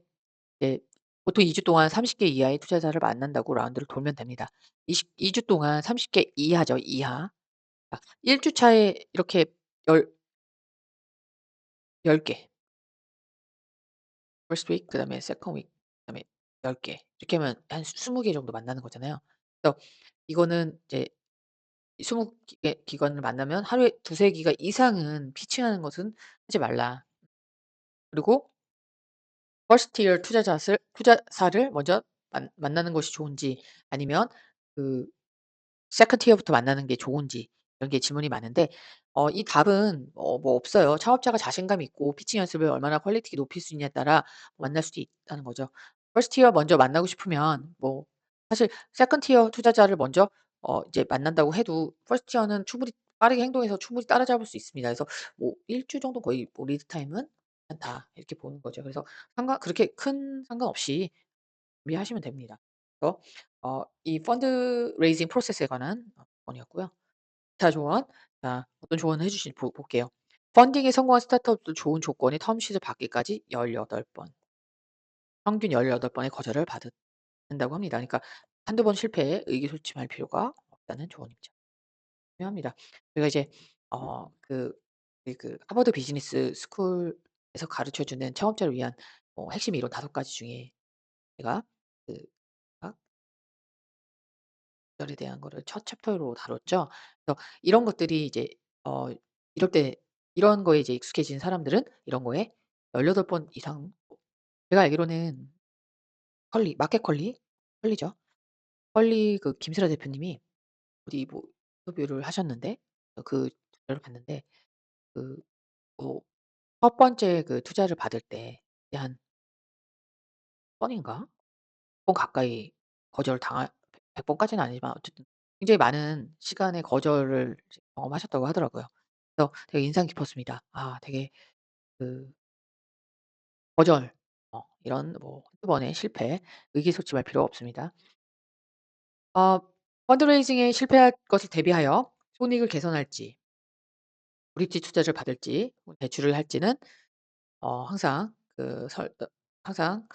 이제 보통 2주 동안 30개 이하의 투자자를 만난다고 라운드를 돌면 됩니다. 2주 동안 30개 이하죠, 이하. 1 주 차에 이렇게 열 10 개 first week 그다음에 second week 그다음에 10개 이렇게 하면 한 20개 정도 만나는 거잖아요. 그래서 이거는 이제 20 개 기관을 만나면 하루에 두세 기가 이상은 피칭하는 것은 하지 말라. 그리고 퍼스트 티어 투자사를 먼저 만나는 것이 좋은지, 아니면 그 세컨드 티어부터 만나는 게 좋은지, 이런 게 질문이 많은데 이 답은 뭐 없어요. 창업자가 자신감 있고 피칭 연습을 얼마나 퀄리티 높일 수 있냐에 따라 만날 수도 있다는 거죠. 퍼스트 티어 먼저 만나고 싶으면 뭐 사실 세컨드 티어 투자자를 먼저 이제 만난다고 해도 퍼스트 티어는 충분히 빠르게 행동해서 충분히 따라잡을 수 있습니다. 그래서 뭐 1주 정도 거의 뭐 리드 타임은 괜찮다, 이렇게 보는 거죠. 그래서 그렇게 큰 상관없이 준비하시면 됩니다. 그래서 이 펀드 레이징 프로세스에 관한 조언이었고요. 기타 조언. 자, 어떤 조언을 해 주실지 볼게요. 펀딩에 성공한 스타트업도 좋은 조건이 텀 시즌 받기까지 18번, 평균 18번의 거절을 받는다고 합니다. 그러니까 한두 번 실패에 의기소침할 필요가 없다는 조언이죠. 중요합니다. 저희가 이제 하버드 비즈니스 스쿨에서 가르쳐 주는 창업자를 위한 핵심 이론 5가지 중에 제가 그 절에 대한 거를 첫 챕터로 다뤘죠. 그래서 이런 것들이 이제 어 이럴 때 이런 거에 이제 익숙해진 사람들은 이런 거에 18번 이상, 제가 알기로는 마켓 컬리죠. 컬리 그 김슬아 대표님이 어디 뭐 인터뷰를 하셨는데 그 자료를 봤는데 그 뭐 첫 번째 그 투자를 받을 때 한 번인가? 번 가까이 거절당하 100 번까지는 아니지만 어쨌든 굉장히 많은 시간의 거절을 이제 경험하셨다고 하더라고요. 그래서 되게 인상 깊었습니다. 아, 되게 그 거절 이런 뭐 한두 번의 실패 의기소침할 필요 없습니다. 어 펀드레이징에 실패할 것을 대비하여 손익을 개선할지, 브릿지 투자를 받을지, 뭐 대출을 할지는 항상 항상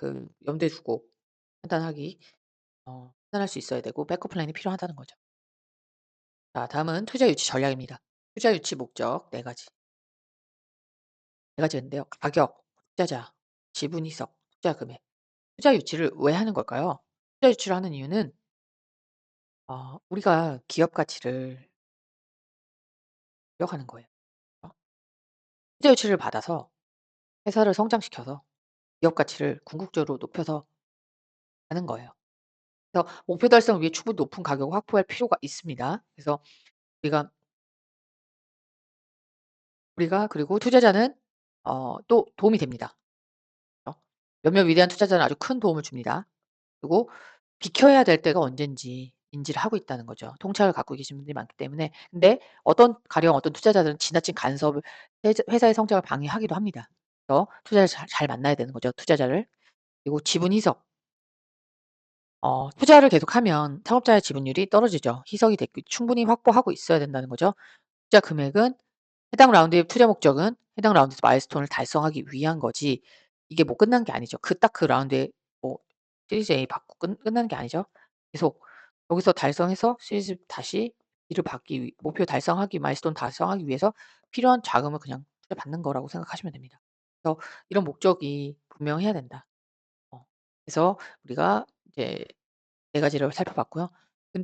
염두에 두고 판단하기 판단할 수 있어야 되고 백업 플랜이 필요하다는 거죠. 자, 다음은 투자 유치 전략입니다. 투자 유치 목적 4 가지. 4 가지인데요. 가격, 투자자, 지분 희석, 투자 금액. 투자 유치를 왜 하는 걸까요? 투자 유치를 하는 이유는 우리가 기업 가치를 기억하는 거예요. 어 투자 유치를 받아서 회사를 성장시켜서 기업 가치를 궁극적으로 높여서 가는 거예요. 그래서 목표 달성을 위해 충분히 높은 가격을 확보할 필요가 있습니다. 그래서 우리가 그리고 투자자는 또 도움이 됩니다. 몇몇 위대한 투자자는 아주 큰 도움을 줍니다. 그리고 비켜야 될 때가 언젠지 인지를 하고 있다는 거죠. 통찰을 갖고 계신 분들이 많기 때문에. 근데 가령 어떤 투자자들은 지나친 간섭을 회사의 성장을 방해하기도 합니다. 그래서 투자자를 잘 만나야 되는 거죠, 투자자를. 그리고 지분 희석. 투자를 계속하면 창업자의 지분율이 떨어지죠. 희석이 충분히 확보하고 있어야 된다는 거죠. 투자 금액은 해당 라운드의 투자 목적은 해당 라운드에서 마일스톤을 달성하기 위한 거지, 이게 뭐 끝난 게 아니죠. 그 라운드에 뭐 시리즈 A 받고 끝나는 게 아니죠. 계속 여기서 달성해서 시리즈 다시 B를 받기 목표 달성하기 마일스톤 달성하기 위해서 필요한 자금을 그냥 투자받는 거라고 생각하시면 됩니다. 그래서 이런 목적이 분명해야 된다. 그래서 우리가 이제 4 가지를 살펴봤고요.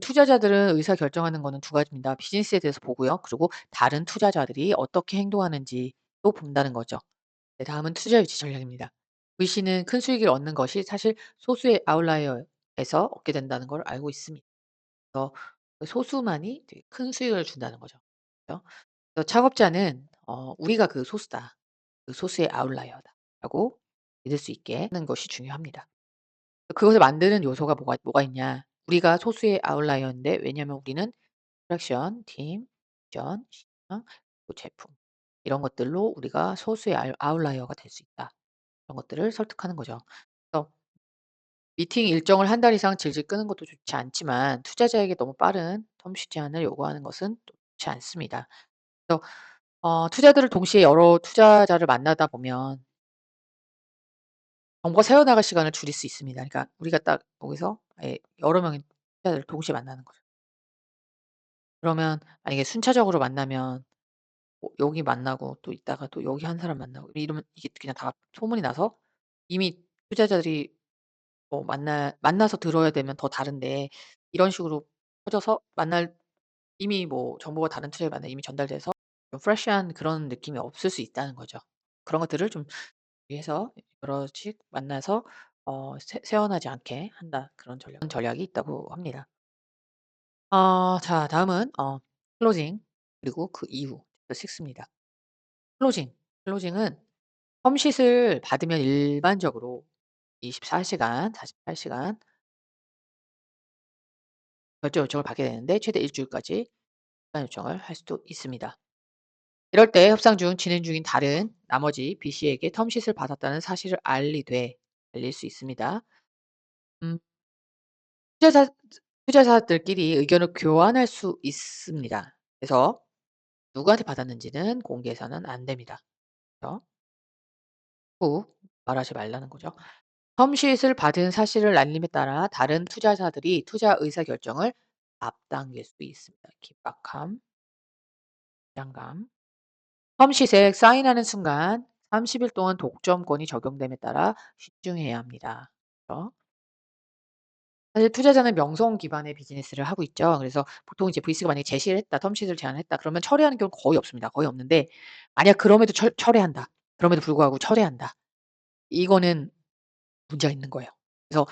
투자자들은 의사결정하는 거는 2 가지입니다. 비즈니스에 대해서 보고요. 그리고 다른 투자자들이 어떻게 행동하는지도 본다는 거죠. 네, 다음은 투자 유치 전략입니다. VC는 큰 수익을 얻는 것이 사실 소수의 아웃라이어에서 얻게 된다는 걸 알고 있습니다. 그래서 그 소수만이 되게 큰 수익을 준다는 거죠. 그죠? 그래서 창업자는 '우리가 그 소수다. 그 소수의 아웃라이어다.'라고 믿을 수 있게 하는 것이 중요합니다. 그것을 만드는 요소가 뭐가 있냐. 우리가 소수의 아웃라이어인데, 왜냐하면 우리는 트랙션, 팀, 비전, 시장, 또 제품, 이런 것들로 우리가 소수의 아웃라이어가 될 수 있다. 그런 것들을 설득하는 거죠. 그래서 미팅 일정을 한 달 이상 질질 끄는 것도 좋지 않지만 투자자에게 너무 빠른 텀 쉬지 않을 요구하는 것은 또 좋지 않습니다. 그래서 투자들을 동시에 여러 투자자를 만나다 보면 정보가 새어나갈 시간을 줄일 수 있습니다. 그러니까 우리가 딱 거기서 여러 명의 투자자를 동시에 만나는 거죠. 그러면 만약에 순차적으로 만나면 여기 만나고 또 있다가 또 여기 한 사람 만나고 이러면 이게 그냥 다 소문이 나서 이미 투자자들이 뭐 만나서 들어야 되면 더 다른데, 이런 식으로 터져서 만날 이미 뭐 정보가 다른 투자에 만나 이미 전달돼서 좀 프레시한 그런 느낌이 없을 수 있다는 거죠. 그런 것들을 좀 위해서 여럿이 만나서 새어나지 않게 한다. 그런 전략이 있다고 합니다. 자 다음은 클로징 그리고 그 이후 그 6 입니다. 클로징. 클로징은 텀쉿을 받으면 일반적으로 24 시간, 48 시간 결제 요청을 받게 되는데 최대 일 주일까지 시간 요청을 할 수도 있습니다. 이럴 때 협상 중 진행 중인 다른 나머지 B씨에게 텀쉿을 받았다는 사실을 알릴 수 있습니다. 음 투자자 투자자들끼리 의견을 교환할 수 있습니다. 그래서 누구한테 받았는지는 공개해서는 안 됩니다. 그래서 꼭 말하지 말라는 거죠. 텀쉿을 받은 사실을 알림에 따라 다른 투자자들이 투자 의사결정을 앞당길 수 있습니다. 긴박함, 긴장감. 텀쉿에 사인하는 순간 30일 동안 독점권이 적용됨에 따라 신중해야 합니다. 그죠? 사실 투자자는 명성 기반의 비즈니스를 하고 있죠. 그래서 보통 이제 VC가 만약에 제시를 했다, 텀쉿을 제안했다 그러면 철회하는 경우는 거의 없습니다. 거의 없는데 만약 그럼에도 철회한다. 그럼에도 불구하고 철회한다. 이거는 문제가 있는 거예요. 그래서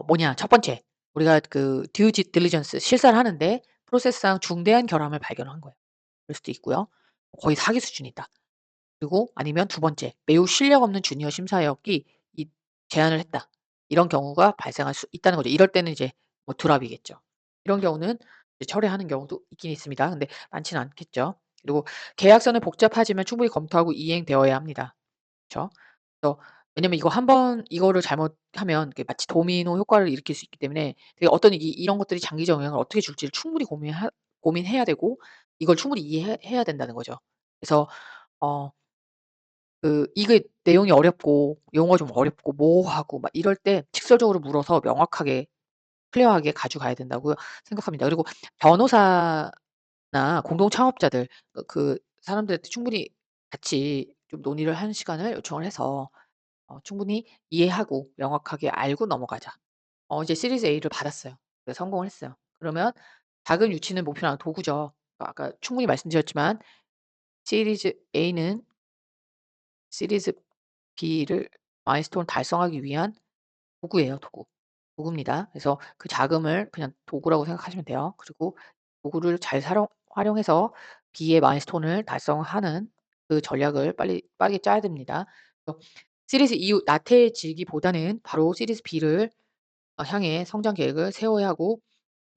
뭐냐 첫 번째 우리가 그 듀 딜리전스 실사를 하는데 프로세스상 중대한 결함을 발견한 거예요. 그럴 수도 있고요. 거의 사기 수준이다. 그리고 아니면 두 번째 매우 실력 없는 주니어 심사역이 이 제안을 했다. 이런 경우가 발생할 수 있다는 거죠. 이럴 때는 이제 뭐 드랍이겠죠. 이런 경우는 이제 철회하는 경우도 있긴 있습니다. 근데 많지는 않겠죠. 그리고 계약서는 복잡하지만 충분히 검토하고 이행되어야 합니다. 그쵸? 그래서 왜냐면 이거 한 번 이거를 잘못하면 그게 마치 도미노 효과를 일으킬 수 있기 때문에 되게 어떤 이런 것들이 장기적 영향을 어떻게 줄지를 충분히 고민해야 되고 이걸 충분히 이해해야 된다는 거죠. 그래서 어 이게 내용이 어렵고 용어가 좀 어렵고 모호하고 막 이럴 때 직설적으로 물어서 명확하게 클리어하게 가져가야 된다고 생각합니다. 그리고 변호사나 공동 창업자들 그 사람들한테 충분히 같이 좀 논의를 하는 시간을 요청을 해서 충분히 이해하고 명확하게 알고 넘어가자. 이제 시리즈 A를 받았어요. 그래서 성공을 했어요. 그러면 자금 유치는 목표는 도구죠. 아까 충분히 말씀드렸지만 시리즈 A는 시리즈 B를 마일스톤 달성하기 위한 도구예요, 도구. 도구입니다. 그래서 그 자금을 그냥 도구라고 생각하시면 돼요. 그리고 도구를 잘 활용해서 B의 마일스톤을 달성하는 그 전략을 빠르게 짜야 됩니다. 그래서 시리즈 이후 나태해지기보다는 바로 시리즈 B를 향해 성장 계획을 세워야 하고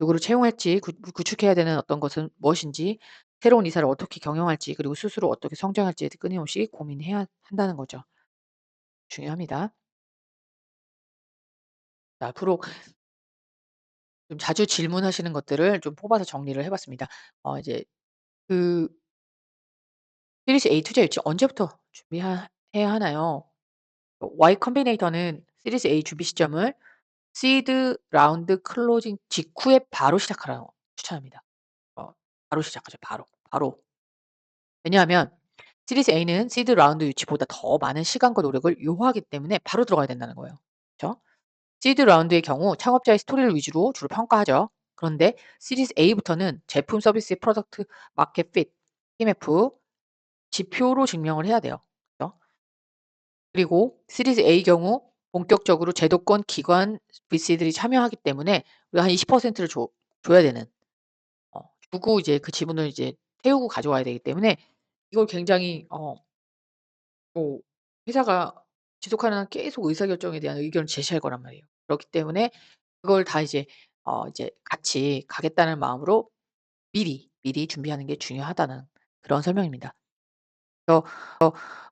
누구를 채용할지 구축해야 되는 어떤 것은 무엇인지 새로운 이사를 어떻게 경영할지 그리고 스스로 어떻게 성장할지에 끊임없이 고민해야 한다는 거죠. 중요합니다. 앞으로 좀 자주 질문하시는 것들을 좀 뽑아서 정리를 해 봤습니다. 이제 그 시리즈 A 투자 유치 언제부터 해야 하나요? Y 컴비네이터는 시리즈 A 준비 시점을 시드 라운드 클로징 직후에 바로 시작하라고 추천합니다. 바로 시작하죠, 바로. 바로. 왜냐하면 시리즈 A는 시드 라운드 유치보다 더 많은 시간과 노력을 요하기 때문에 바로 들어가야 된다는 거예요. 그죠? 시드 라운드의 경우 창업자의 스토리를 위주로 주로 평가하죠. 그런데 시리즈 A부터는 제품 서비스의 프로덕트 마켓 핏, PMF 지표로 증명을 해야 돼요. 그죠? 그리고 시리즈 A 경우 본격적으로 제도권 기관 VC들이 참여하기 때문에 우리가 한 20%를 줘야 되는 주고 이제 그 지분을 이제 태우고 가져와야 되기 때문에 이걸 굉장히 뭐 회사가 지속하는 한 계속 의사결정에 대한 의견을 제시할 거란 말이에요. 그렇기 때문에 그걸 다 이제 같이 가겠다는 마음으로 미리 준비하는 게 중요하다는 그런 설명입니다. 그래서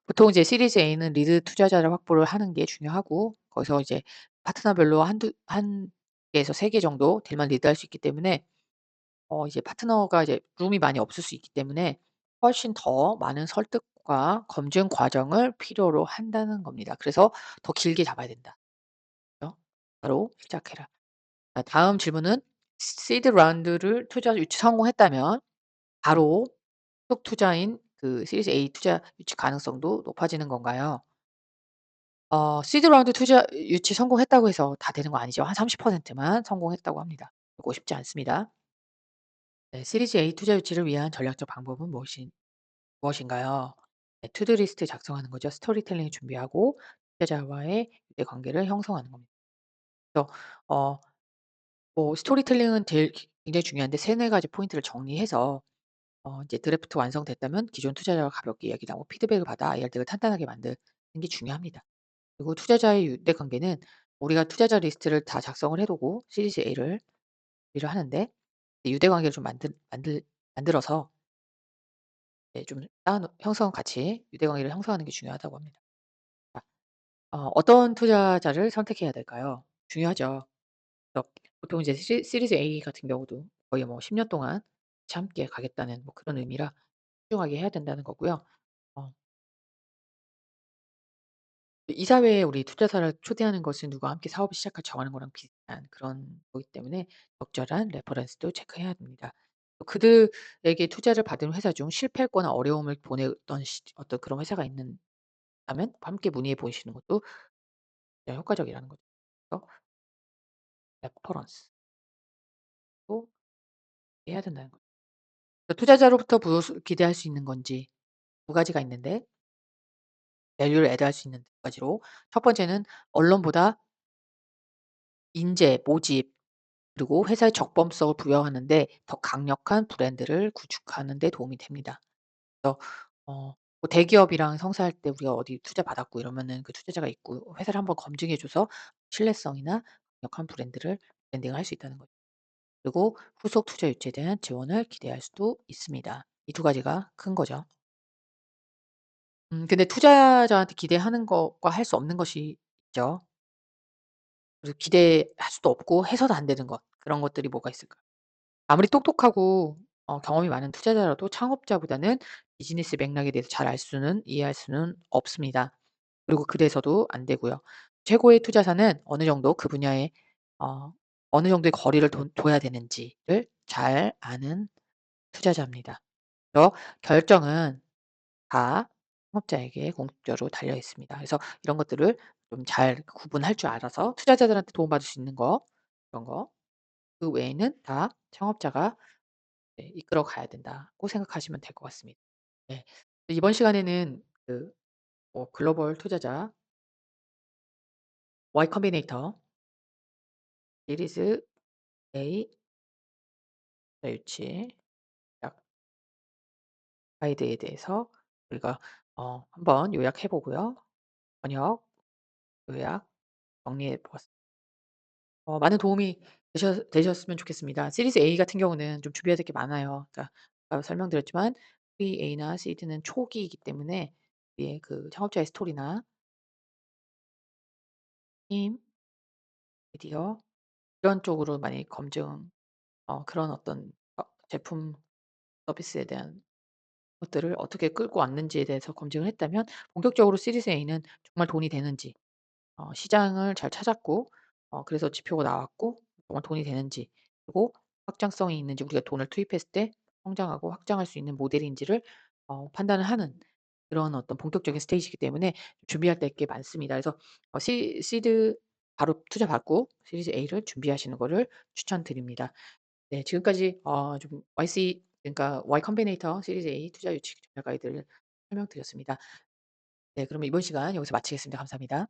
보통 이제 시리즈 A는 리드 투자자를 확보를 하는 게 중요하고 거기서 이제 파트너별로 한 개에서 3개 정도 딜만 리드할 수 있기 때문에 이제 파트너가 이제 룸이 많이 없을 수 있기 때문에 훨씬 더 많은 설득과 검증 과정을 필요로 한다는 겁니다. 그래서 더 길게 잡아야 된다. 그죠? 바로 시작해라. 자 다음 질문은 시드 라운드를 투자 유치 성공했다면 바로 속 투자인 그 시리즈 A 투자 유치 가능성도 높아지는 건가요? 시드 라운드 투자 유치 성공했다고 해서 다 되는 거 아니죠. 한 30%만 성공했다고 합니다. 그거 쉽지 않습니다. 네. 시리즈 A 투자 유치를 위한 전략적 방법은 무엇인가요? 네. 투두 리스트 작성하는 거죠. 스토리텔링 준비하고 투자자와의 유대 관계를 형성하는 겁니다. 그래서 어 뭐 스토리텔링은 제일 굉장히 중요한데 세네 가지 포인트를 정리해서 이제 드래프트 완성됐다면 기존 투자자와 가볍게 이야기 나누고 피드백을 받아 아이디어를 탄탄하게 만드는 게 중요합니다. 그리고 투자자의 유대 관계는 우리가 투자자 리스트를 다 작성을 해 두고 시리즈 A를 준비를 하는데 유대 관계를 좀 만들어서 좀 쌓아 형성 같이 유대 관계를 형성하는 게 중요하다고 합니다. 자, 어떤 투자자를 선택해야 될까요? 중요하죠. 그래서 보통 이제 시리즈 A 같은 경우도 거의 뭐 10년 동안 같이 함께 가겠다는 뭐 그런 의미라 신중하게 해야 된다는 거고요. 어 이사회에 우리 투자사를 초대하는 것은 누가 함께 사업을 시작할 정하는 거랑 비슷한 그런 거기 때문에 적절한 레퍼런스도 체크해야 됩니다. 또 그들에게 투자를 받은 회사 중 실패했거나 어려움을 보냈던 어떤 그런 회사가 있다면 함께 문의해 보시는 것도 굉장히 효과적이라는 거죠. 그래서 레퍼런스도 해야 된다는 거죠. 투자자로부터 무엇을 기대할 수 있는 건지 두 가지가 있는데 밸류를 애드할 수 있는 두 가지로 첫 번째는 언론보다 인재, 모집 그리고 회사의 적범성을 부여하는 데 더 강력한 브랜드를 구축하는 데 도움이 됩니다. 그래서 뭐 대기업이랑 성사할 때 우리가 어디 투자 받았고 이러면은 그 투자자가 있고 회사를 한번 검증해 줘서 신뢰성이나 강력한 브랜드를 브랜딩을 할 수 있다는 거죠. 그리고 후속 투자 유치에 대한 지원을 기대할 수도 있습니다. 이 두 가지가 큰 거죠. 근데 투자자한테 기대하는 것과 할 수 없는 것이 있죠. 그래서 기대할 수도 없고 해서도 안 되는 것 그런 것들이 뭐가 있을까요? 아무리 똑똑하고 경험이 많은 투자자라도 창업자보다는 비즈니스 맥락에 대해서 잘 이해할 수는 없습니다. 그리고 그래서도 안 되고요. 최고의 투자사는 어 어느 정도의 거리를 둬야 되는지를 잘 아는 투자자입니다. 그래서 결정은 다 창업자에게 공적으로 달려 있습니다. 그래서 이런 것들을 좀 잘 구분할 줄 알아서 투자자들한테 도움받을 수 있는 거 그런 거 그 외에는 다 창업자가 네 이끌어 가야 된다고 생각하시면 될 것 같습니다. 네. 이번 시간에는 글로벌 투자자 Y 컴비네이터 시리즈 A 투자 유치 약 가이드에 대해서 우리가 한번 요약해 보고요. 번역, 요약 정리해 보았습니다. 많은 도움이 되셨으면 좋겠습니다. 시리즈 A 같은 경우는 좀 준비해야 될 게 많아요. 그러니까 아까 설명드렸지만 Pre A나 Seed는 초기이기 때문에 예 그 창업자의 스토리나 팀, 미디어 이런 쪽으로 많이 검증 그런 어떤 제품 서비스에 대한 것들을 어떻게 끌고 왔는지에 대해서 검증을 했다면 본격적으로 시리즈 A는 정말 돈이 되는지 시장을 잘 찾았고 그래서 지표가 나왔고 정말 돈이 되는지 그리고 확장성이 있는지 우리가 돈을 투입했을 때 성장하고 확장할 수 있는 모델인지를 판단을 하는 그런 어떤 본격적인 스테이지이기 때문에 준비할 게 많습니다. 그래서 시드 바로 투자 받고 시리즈 A를 준비하시는 거를 추천드립니다. 네 지금까지 좀 그러니까 Y 컴비네이터 시리즈 A 투자 유치 전략 가이드를 설명드렸습니다. 네 그러면 이번 시간 여기서 마치겠습니다. 감사합니다.